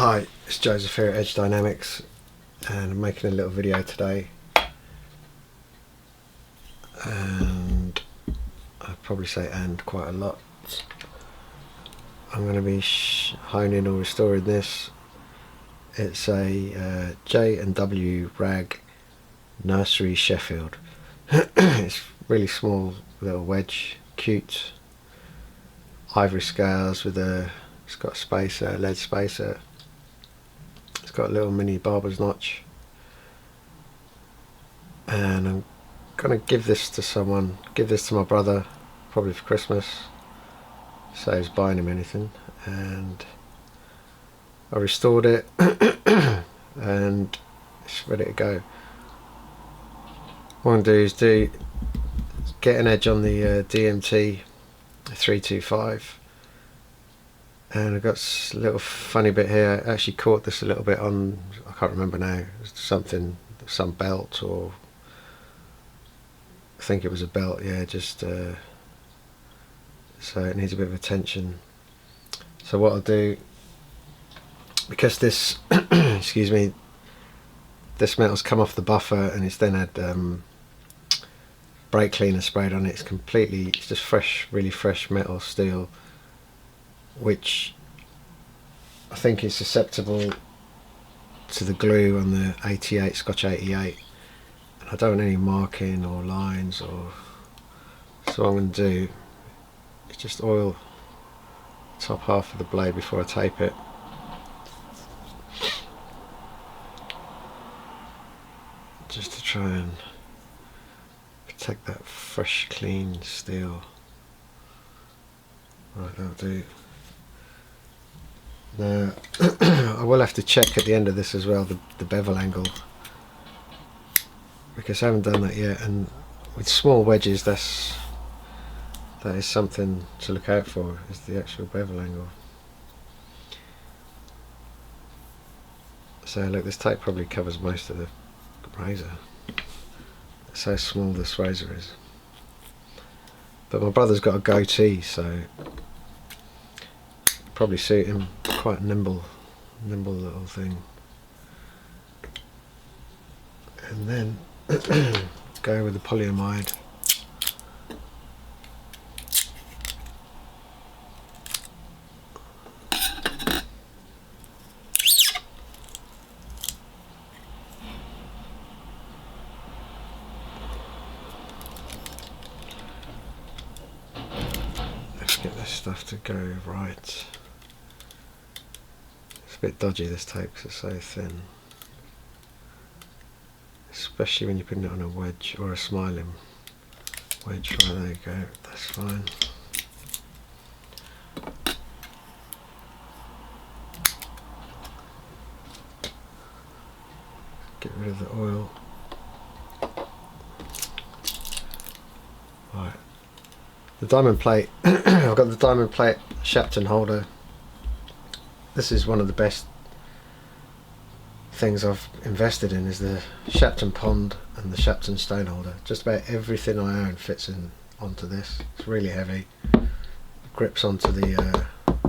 Hi, it's Joseph here at Edge Dynamics, and I'm making a little video today, and I probably say "and" quite a lot. I'm going to be honing or restoring this. It's a J&W rag nursery Sheffield. It's really small little wedge, cute, ivory scales with it's got a spacer, lead spacer. It's got a little mini barber's notch, and I'm gonna give this to someone, give this to my brother, probably for Christmas. Saves buying him anything. And I restored it and it's ready to go. What I'm gonna do is get an edge on the DMT 325. And I've got a little funny bit here. I actually caught this a little bit on, I can't remember now, some belt, or I think it was a belt, yeah, just so it needs a bit of attention. So what I'll do, because this excuse me, this metal's come off the buffer and it's then had brake cleaner sprayed on it. It's just fresh, really fresh metal steel, which I think is susceptible to the glue on the 88, Scotch 88, and I don't want any marking or lines, so what I'm going to do is just oil the top half of the blade before I tape it. Just to try and protect that fresh, clean steel. Right, that'll do. Now, I will have to check at the end of this as well, the bevel angle, because I haven't done that yet, and with small wedges that is something to look out for, is the actual bevel angle. So look, this tape probably covers most of the razor. That's how small this razor is. But my brother's got a goatee, so probably suit him. Quite nimble little thing. And then go with the polyamide. Let's get this stuff to go right. It's a bit dodgy, this tape, because it's so thin, especially when you're putting it on a wedge or a smiling wedge. Right, there you go, that's fine. Get rid of the oil. Right, the diamond plate. I've got the diamond plate Shapton holder. This is one of the best things I've invested in, is the Shapton pond and the Shapton stone holder. Just about everything I own fits in onto this. It's really heavy. It grips onto the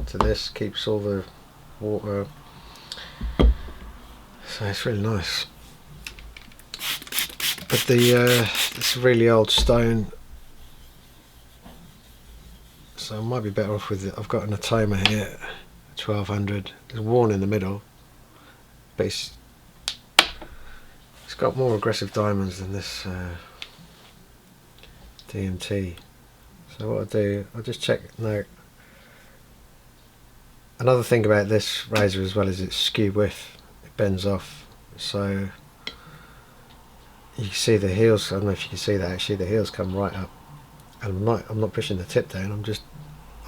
to this, keeps all the water. So it's really nice. But this really old stone, so I might be better off with it. I've got an Atoma here, 1200. It's worn in the middle, but it's got more aggressive diamonds than this DMT. So what I'll do, I'll just check. Now, another thing about this razor as well is its skew width. It bends off, so you can see the heels. I don't know if you can see that, actually the heels come right up, and I'm not pushing the tip down,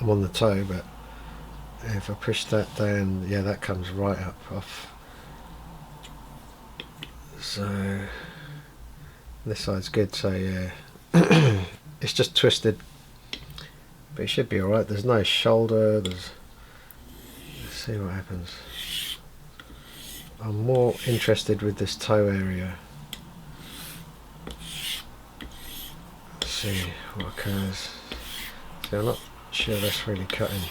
I'm on the toe, but if I push that down, yeah, that comes right up off. So this side's good, so yeah. It's just twisted, but it should be alright. There's no shoulder, let's see what happens. I'm more interested with this toe area. Let's see what occurs. See, I'm not sure that's really cutting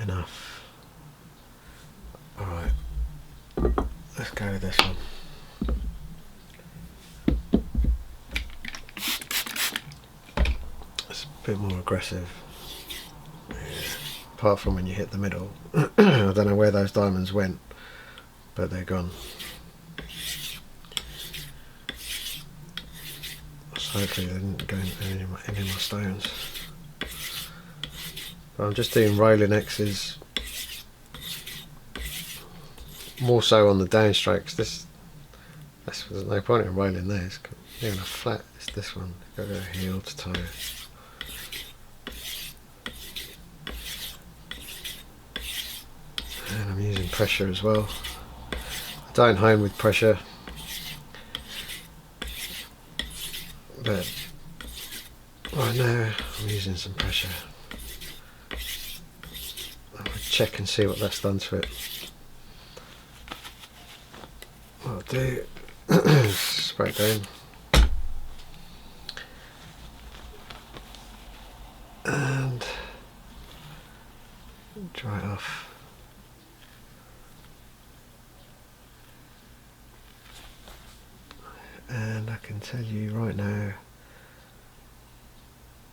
enough. go with this one. It's a bit more aggressive. Apart from when you hit the middle. I don't know where those diamonds went, but they're gone. So hopefully they didn't go into any of my stones. But I'm just doing rolling X's, more so on the downstrokes. There's no point in rolling this. Even a flat, it's this one. Go heel to toe. And I'm using pressure as well. I don't hone with pressure, but right now I'm using some pressure. I'll check and see what that's done to it. What I'll do, spray it down. And dry it off. And I can tell you right now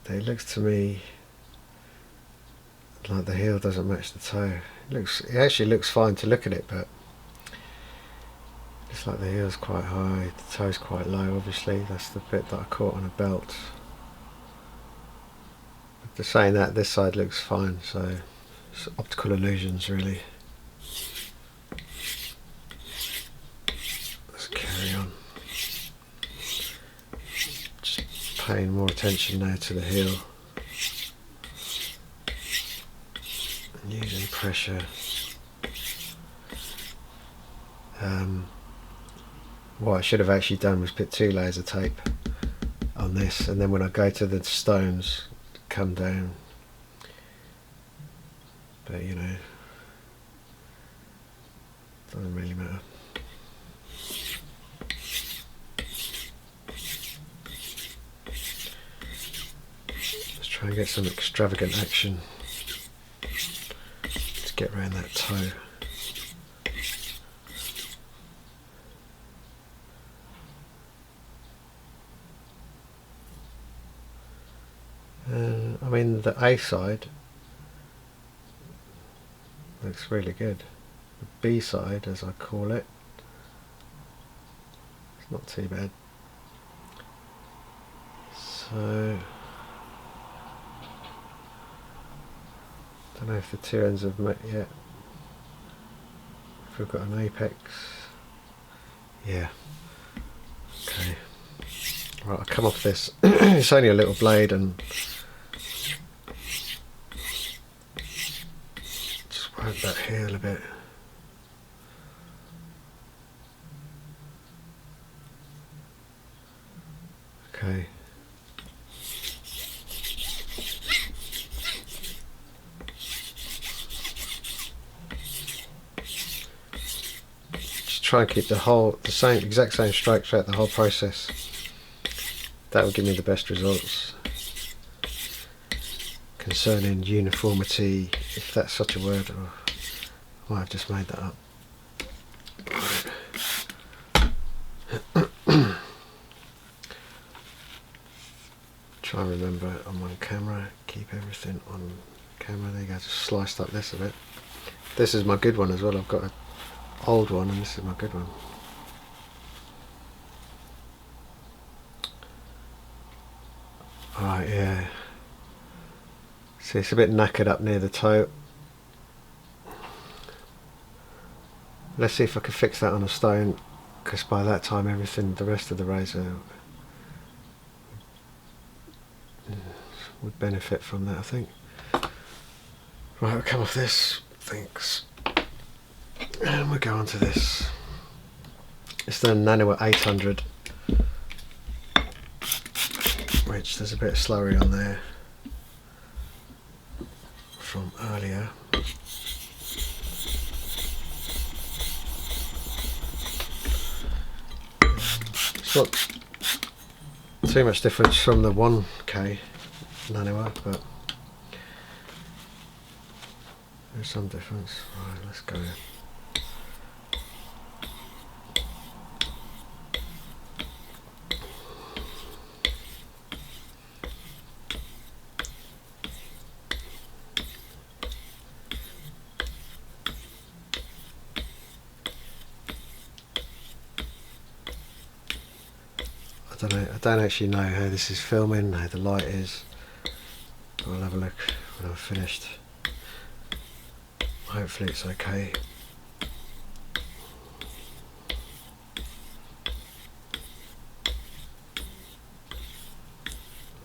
that it looks to me like the heel doesn't match the toe. It actually looks fine to look at it, but it's like the heel's quite high, the toe's quite low. Obviously that's the bit that I caught on a belt. But just saying that, this side looks fine, so it's optical illusions really. Let's carry on. Paying more attention now to the heel and using pressure. What I should have actually done was put 2 layers of tape on this, and then when I go to the stones, come down. But you know, doesn't really matter. Try and get some extravagant action to get around that toe. I mean, the A side looks really good. The B side, as I call it, it's not too bad. So I don't know if the two ends have met yet. If we've got an apex. Yeah. Okay. Right, I'll come off this. It's only a little blade, and just work that heel a bit. Okay. Try and keep the exact same stroke throughout the whole process. That will give me the best results. Concerning uniformity, if that's such a word, or I might have just made that up. Try and remember I'm on camera, keep everything on camera. There you go, just sliced up this a bit. This is my good one as well. I've got a old one, and this is my good one. Alright, yeah. See, it's a bit knackered up near the toe. Let's see if I can fix that on a stone, because by that time everything, the rest of the razor would benefit from that, I think. Right, I'll come off this. Thanks. And we'll go on to this. It's the Nano 800, which there's a bit of slurry on there from earlier. It's not too much difference from the 1K Nano, but there's some difference. Right, let's go. don't know. I don't actually know how this is filming, how the light is. I'll have a look when I've finished. Hopefully it's okay.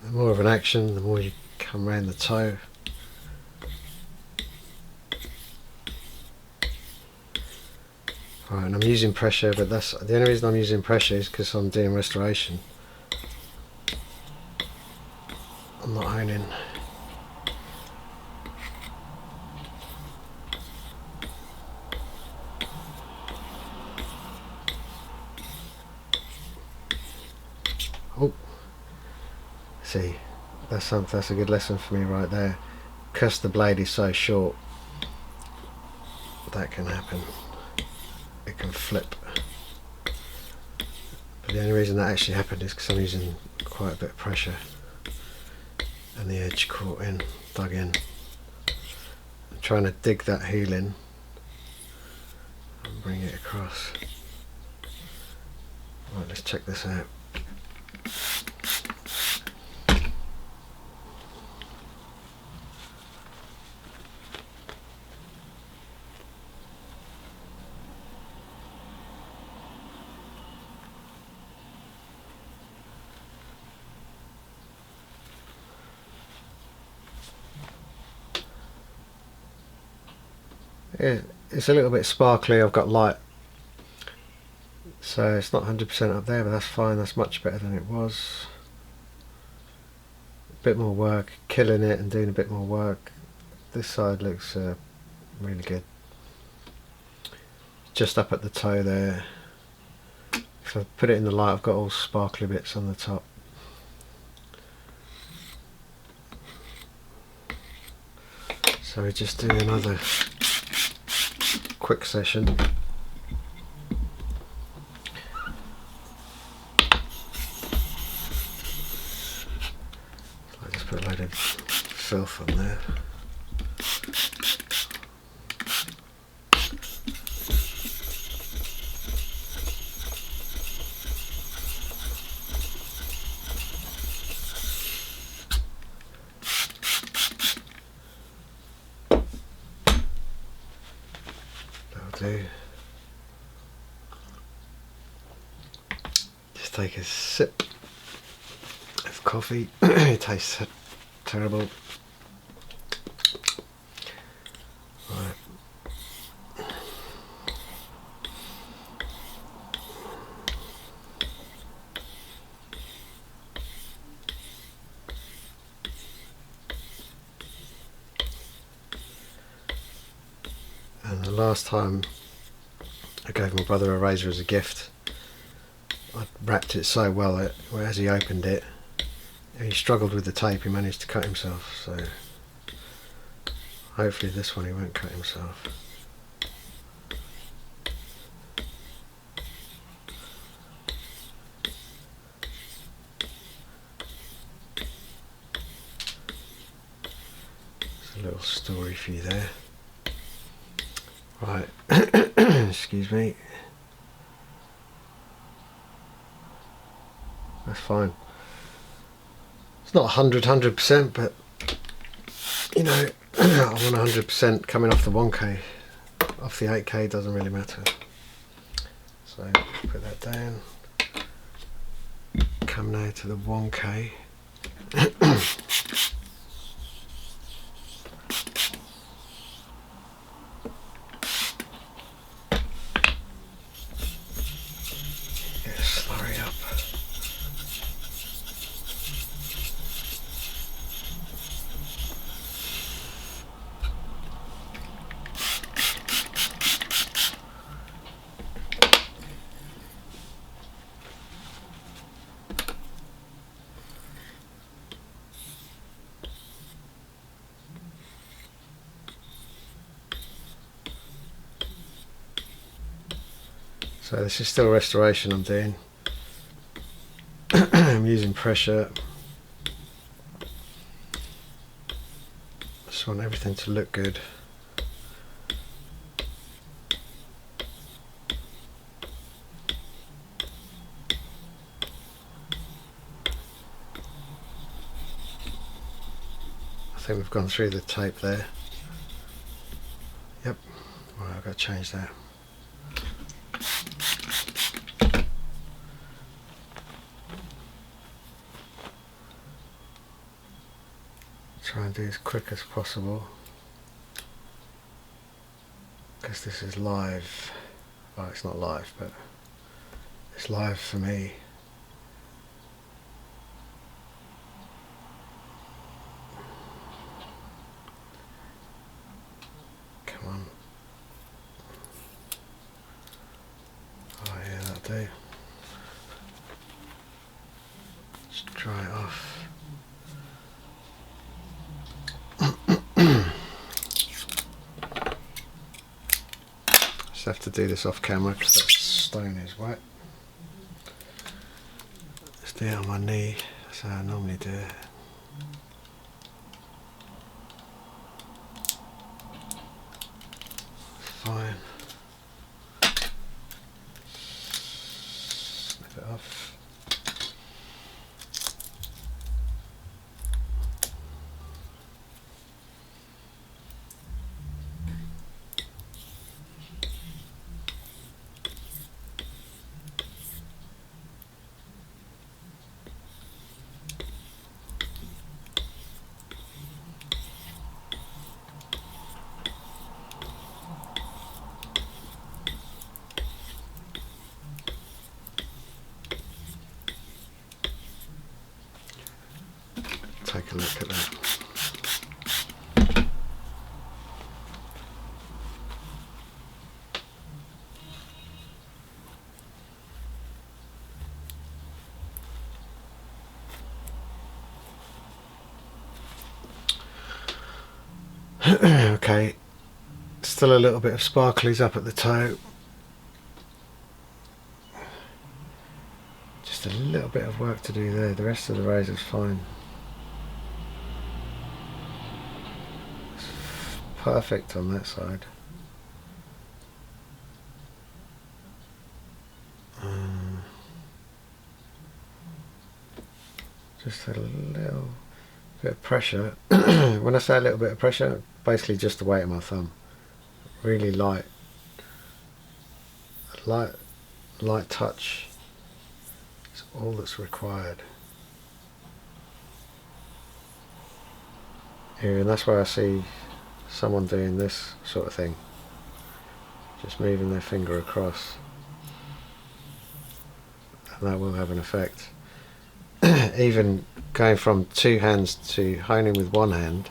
The more of an action, the more you come around the toe. Right, and I'm using pressure, but that's the only reason I'm using pressure is because I'm doing restoration. I'm not honing. Oh, see, that's a good lesson for me right there. Because the blade is so short, that can happen. It can flip. But the only reason that actually happened is because I'm using quite a bit of pressure, and the edge caught in, dug in. I'm trying to dig that heel in and bring it across. Right, let's check this out. It's a little bit sparkly. I've got light, so it's not 100% up there, but that's fine. That's much better than it was. A bit more work, killing it and doing a bit more work. This side looks really good. Just up at the toe there. If I put it in the light, I've got all sparkly bits on the top. So we just do another quick session. I just put a load of filth on there. Do. Just take a sip of coffee. It tastes terrible. Right. And the last time I gave my brother a razor as a gift, I wrapped it so well that as he opened it, he struggled with the tape, he managed to cut himself, so hopefully this one he won't cut himself. There's a little story for you there. Right, excuse me. That's fine. It's not 100%, but you know, I want 100% coming off the 1K. Off the 8K doesn't really matter. So put that down. Come now to the 1K. So this is still restoration I'm doing. I'm using pressure. Just want everything to look good. think we've gone through the tape there. Yep. Right, I've got to change that. Try and do as quick as possible, because this is live. Well, it's not live, but it's live for me. Come on. Oh yeah, that'll do. Just dry it off. Just have to do this off camera because that stone is wet. Just do it on my knee. That's how I normally do it. Fine. Snip it off. Take a look at that. Okay, still a little bit of sparklies up at the toe. Just a little bit of work to do there. The rest of the razor's fine. Perfect on that side. Just a little bit of pressure. When I say a little bit of pressure, basically just the weight of my thumb. Really light touch. It's all that's required. Here, and that's why I see someone doing this sort of thing, just moving their finger across, and that will have an effect. Even going from two hands to honing with one hand,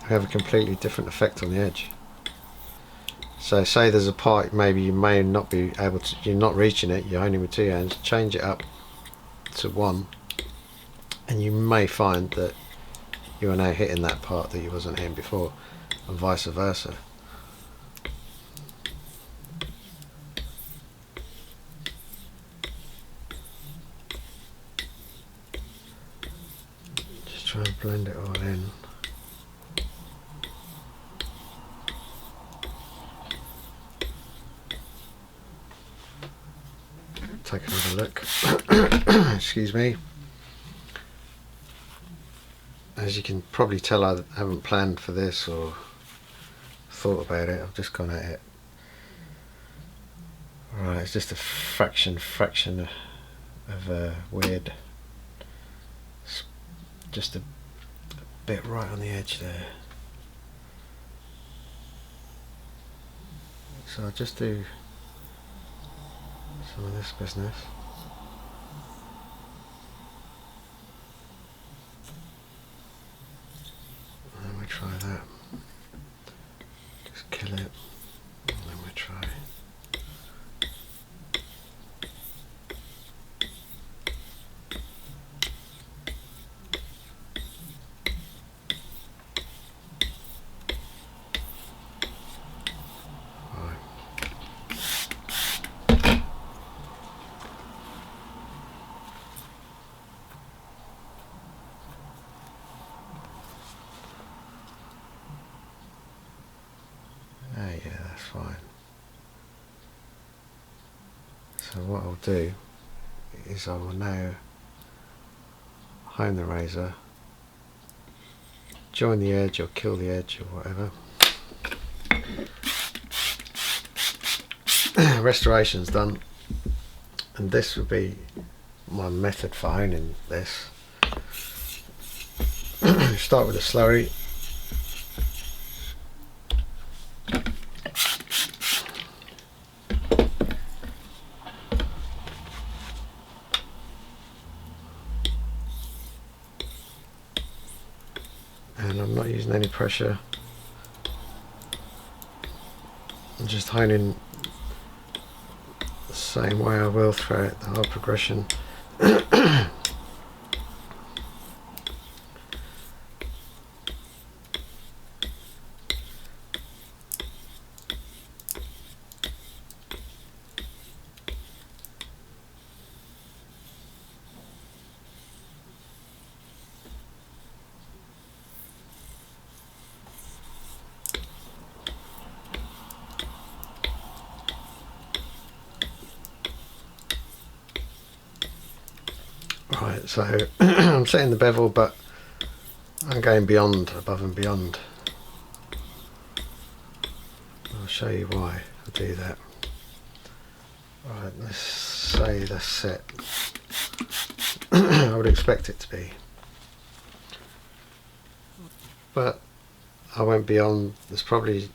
have a completely different effect on the edge. So say there's a part maybe you may not be able to, you're not reaching it, you're honing with two hands, change it up to one, and you may find that you are now hitting that part that you wasn't hitting before, and vice versa. Just try and blend it all in. Take another look. Excuse me. As you can probably tell, I haven't planned for this or thought about it. I've just gone at it. Right, it's just a fraction of weird. Just a bit right on the edge there. So I'll just do some of this business. And then we try that. Just kill it. And then we try. Yeah, that's fine. So what I'll do is I will now hone the razor join the edge or kill the edge or whatever. Restoration's done, and this would be my method for honing this. Start with a slurry. And I'm not using any pressure. I'm just honing the same way I will throughout the whole progression. Right, so I'm setting the bevel, but I'm going beyond, above and beyond. I'll show you why I do that. Right, let's say that's set. I would expect it to be, but I went beyond. There's probably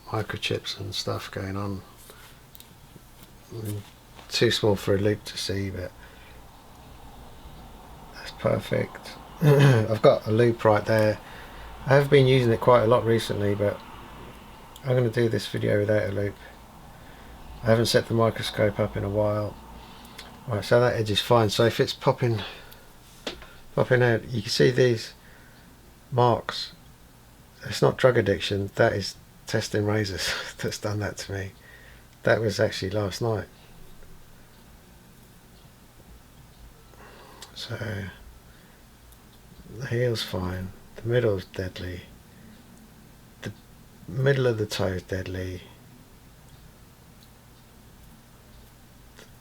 microchips and stuff going on. I mean, too small for a loop to see, but that's perfect. I've got a loop right there. I have been using it quite a lot recently, but I'm going to do this video without a loop. I haven't set the microscope up in a while. Right, so that edge is fine. So if it's popping out, you can see these marks. It's not drug addiction, that is testing razors that's done that to me. That was actually last night. So the heel's fine, the middle's deadly, the middle of the toe is deadly,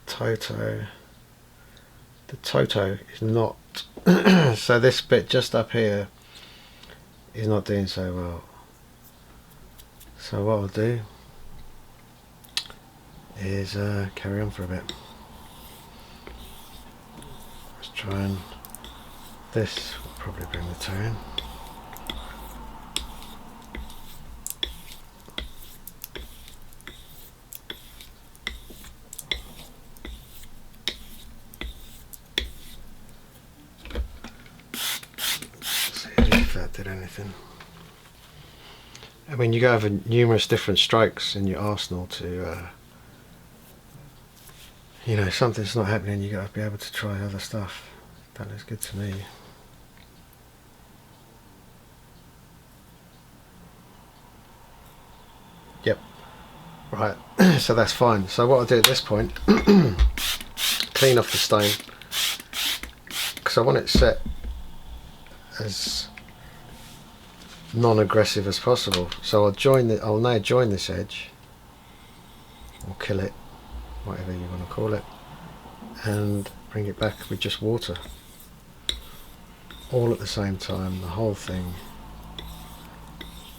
the toto is not. So this bit just up here is not doing so well. So what I'll do is carry on for a bit. Let's try and this will probably bring the toe in. That did anything. I mean, you go over numerous different strokes in your arsenal to you know, something's not happening, you got to be able to try other stuff. That looks good to me. Yep, right. So that's fine. So what I'll do at this point, clean off the stone, because I want it set as non-aggressive as possible. So I'll now join this edge, or kill it, whatever you want to call it, and bring it back with just water, all at the same time, the whole thing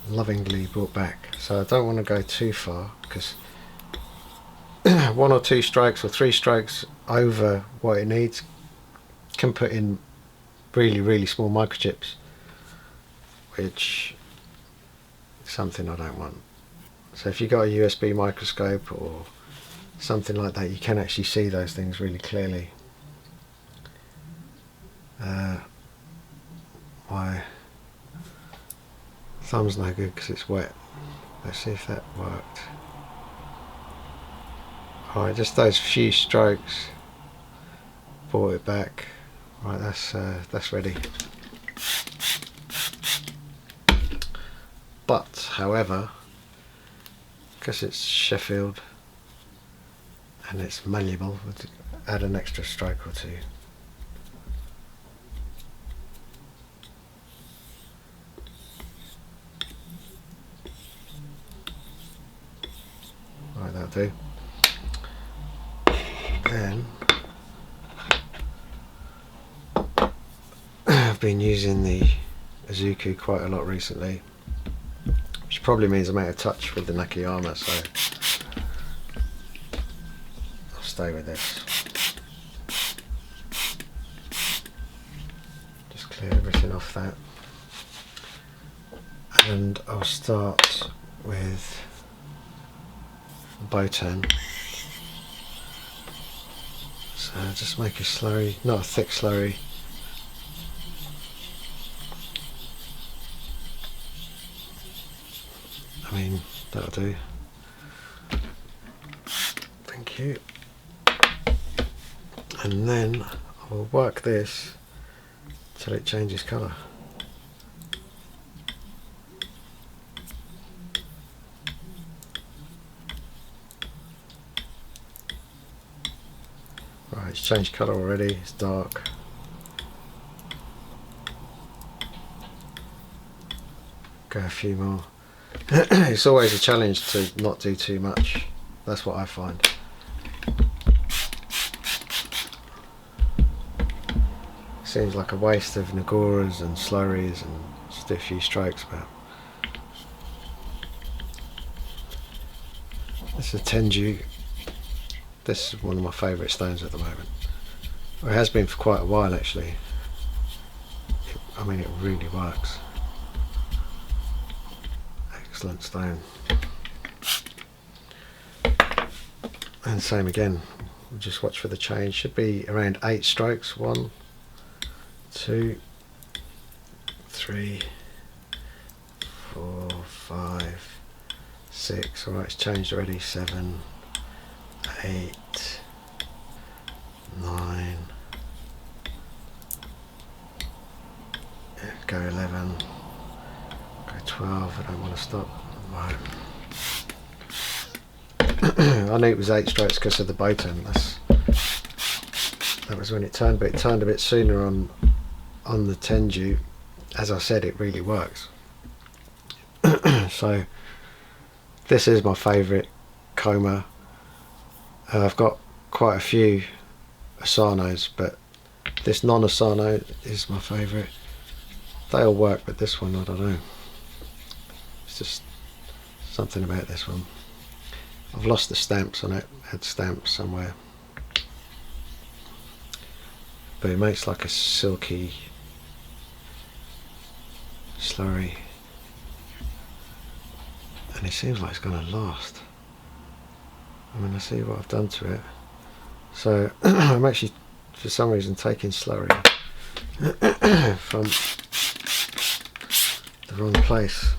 lovingly brought back. So I don't want to go too far, because one or two strokes or three strokes over what it needs can put in really small microchips, which is something I don't want. So if you've got a USB microscope or something like that, you can actually see those things really clearly. My thumb's no good because it's wet. Let's see if that worked. Alright, just those few strokes brought it back. Right, that's ready. But however, because it's Sheffield and it's malleable, we'll add an extra stroke or two. Right, that'll do. Then I've been using the Ozuku quite a lot recently, which probably means I'm out of touch with the Nakayama, so I'll stay with this. Just clear everything off that, and I'll start with Botan. So just make a slurry, not a thick slurry. I mean, that'll do. Thank you. And then I will work this till it changes colour. Right, it's changed colour already, it's dark. Go a few more. It's always a challenge to not do too much. That's what I find. Seems like a waste of Nagoras and slurries and just a few strokes, but this is a Tenju. This is one of my favourite stones at the moment. Well, it has been for quite a while actually. I mean, it really works. Excellent stone. And same again, we'll just watch for the change. Should be around 8 strokes. 1, 2, 3, 4, 5, 6. Alright, it's changed already. 7, 8, 9, go 11, go 12. I don't want to stop. Right. I knew it was 8 strokes because of the Botan. That was when it turned, but it turned a bit sooner on the Tenju. As I said, it really works. So this is my favourite Koma. I've got quite a few Asanos, but this non-Asano is my favourite. They all work, but this one, I don't know. It's just something about this one. I've lost the stamps on it. I had stamps somewhere. But it makes like a silky slurry. And it seems like it's going to last. I mean, I see what I've done to it. So I'm actually, for some reason, taking slurry from the wrong place.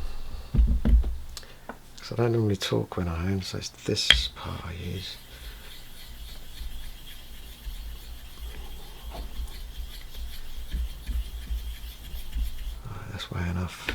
Because I don't normally talk when I hone, so it's this part I use. Right, that's way enough.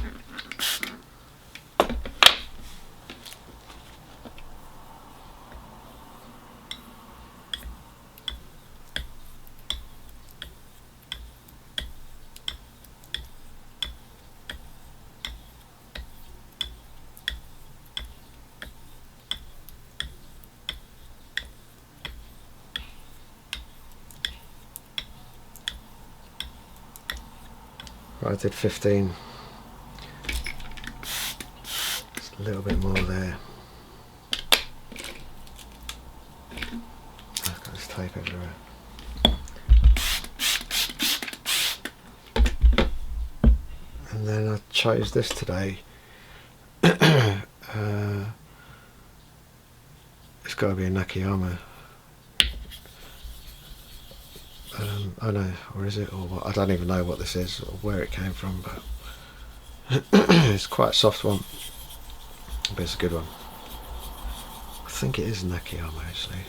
Right, I did 15. Just a little bit more there. I've got this tape everywhere. And then I chose this today. It's got to be a Nakayama. I know, or is it, or what? I don't even know what this is or where it came from, but it's quite a soft one, but it's a good one. I think it is Nakayama actually.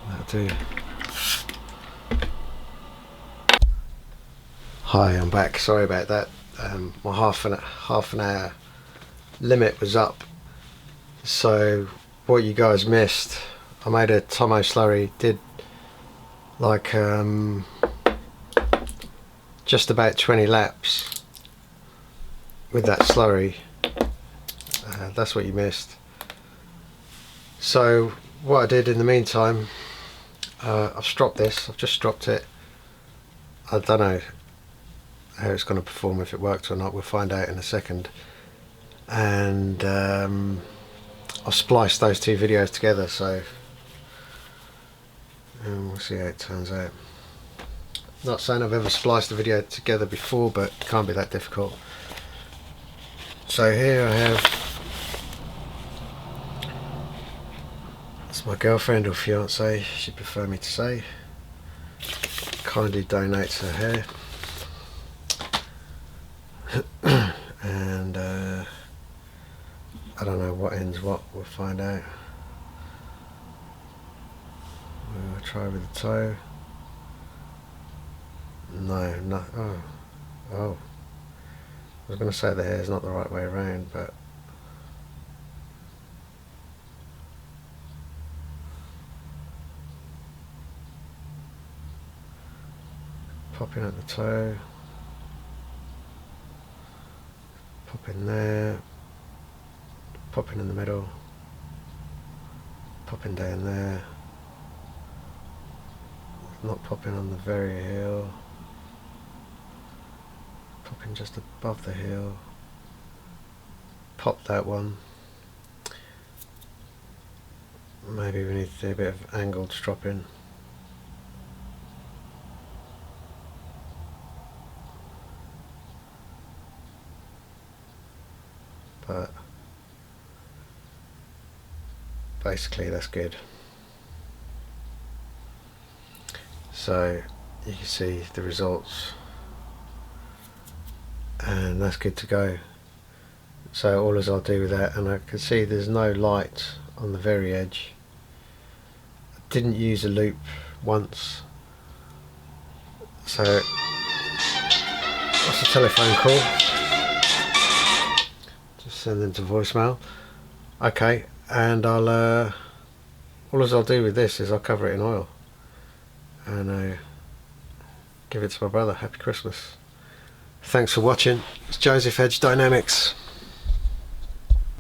That'll do. Hi, I'm back. Sorry about that. My half an hour limit was up, so what you guys missed, I made a Tomo slurry, did like just about 20 laps with that slurry. That's what you missed. So what I did in the meantime, I've stropped this. I've just stropped it. I don't know how it's going to perform, if it works or not. We'll find out in a second. And I'll splice those two videos together, so we'll see how it turns out. Not saying I've ever spliced a video together before, but it can't be that difficult. So here I have, that's my girlfriend or fiance, she'd prefer me to say. Kindly donates her hair. And I don't know what ends what, we'll find out. We'll try with the toe. No, oh. I was going to say the hair's not the right way around, but popping at the toe, popping there, popping in the middle, popping down there, not popping on the very heel, popping just above the heel, pop that one. Maybe we need to do a bit of angled stropping. But basically that's good. So you can see the results, and that's good to go. So all as I'll do with that, and I can see there's no light on the very edge. I didn't use a loop once, so what's the telephone call? Just send them to voicemail. Okay, and I'll all as I'll do with this is I'll cover it in oil and give it to my brother. Happy Christmas. Thanks for watching. It's Joseph Edge Dynamics.